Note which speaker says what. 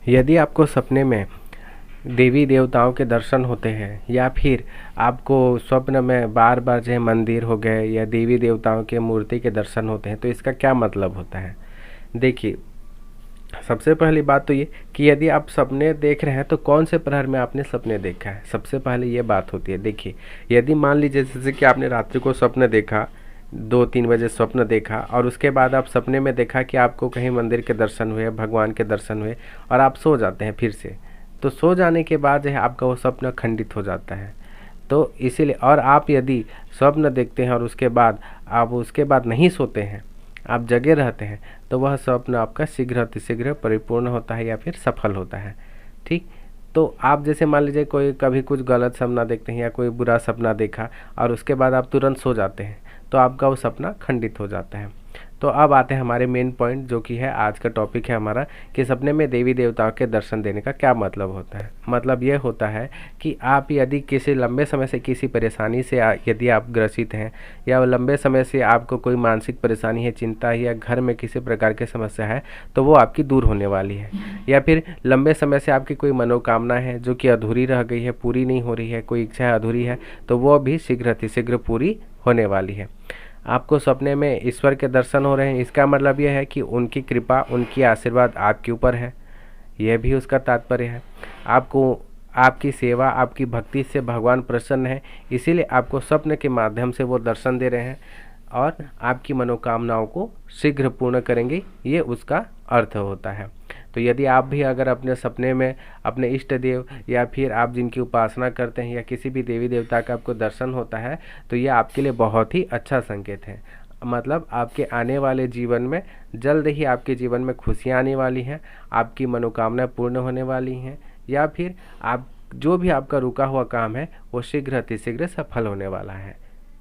Speaker 1: यदि आपको सपने में देवी देवताओं के दर्शन होते हैं या फिर आपको स्वप्न में बार बार जो है मंदिर हो गए या देवी देवताओं के मूर्ति के दर्शन होते हैं, तो इसका क्या मतलब होता है। देखिए, सबसे पहली बात तो ये कि यदि आप सपने देख रहे हैं तो कौन से प्रहर में आपने सपने देखा है, सबसे पहले ये बात होती है। देखिए, यदि मान लीजिए जैसे कि आपने रात्रि को स्वप्न देखा, 2-3 बजे स्वप्न देखा और उसके बाद आप सपने में देखा कि आपको कहीं मंदिर के दर्शन हुए, भगवान के दर्शन हुए और आप सो जाते हैं फिर से, तो सो जाने के बाद जो है आपका वो स्वप्न खंडित हो जाता है। तो इसीलिए, और आप यदि स्वप्न देखते हैं और उसके बाद आप उसके बाद नहीं सोते हैं, आप जगे रहते हैं, तो वह स्वप्न आपका शीघ्र अतिशीघ्र परिपूर्ण होता है या फिर सफल होता है। ठीक, तो आप जैसे मान लीजिए कोई कभी कुछ गलत सपना देखते हैं या कोई बुरा सपना देखा और उसके बाद आप तुरंत सो जाते हैं, तो आपका वो सपना खंडित हो जाता है। तो अब आते हैं हमारे मेन पॉइंट, जो कि है आज का टॉपिक है हमारा, कि सपने में देवी देवताओं के दर्शन देने का क्या मतलब होता है। मतलब ये होता है कि आप यदि किसी लंबे समय से किसी परेशानी से यदि आप ग्रसित हैं या लंबे समय से आपको कोई मानसिक परेशानी है, चिंता है या घर में किसी प्रकार की समस्या है, तो वो आपकी दूर होने वाली है। या फिर लंबे समय से आपकी कोई मनोकामना है जो कि अधूरी रह गई है, पूरी नहीं हो रही है, कोई इच्छा अधूरी है, तो वो भी शीघ्र अतिशीघ्र पूरी होने वाली है। आपको सपने में ईश्वर के दर्शन हो रहे हैं, इसका मतलब यह है कि उनकी कृपा, उनकी आशीर्वाद आपके ऊपर है, यह भी उसका तात्पर्य है। आपको आपकी सेवा, आपकी भक्ति से भगवान प्रसन्न है, इसीलिए आपको स्वप्न के माध्यम से वो दर्शन दे रहे हैं और आपकी मनोकामनाओं को शीघ्र पूर्ण करेंगे, ये उसका अर्थ होता है। तो यदि आप भी अगर अपने सपने में अपने इष्ट देव या फिर आप जिनकी उपासना करते हैं या किसी भी देवी देवता का आपको दर्शन होता है, तो ये आपके लिए बहुत ही अच्छा संकेत है। मतलब आपके आने वाले जीवन में जल्द ही आपके जीवन में खुशियाँ आने वाली हैं, आपकी मनोकामनाएं पूर्ण होने वाली हैं, या फिर आप जो भी आपका रुका हुआ काम है वो शीघ्र अतिशीघ्र सफल होने वाला है।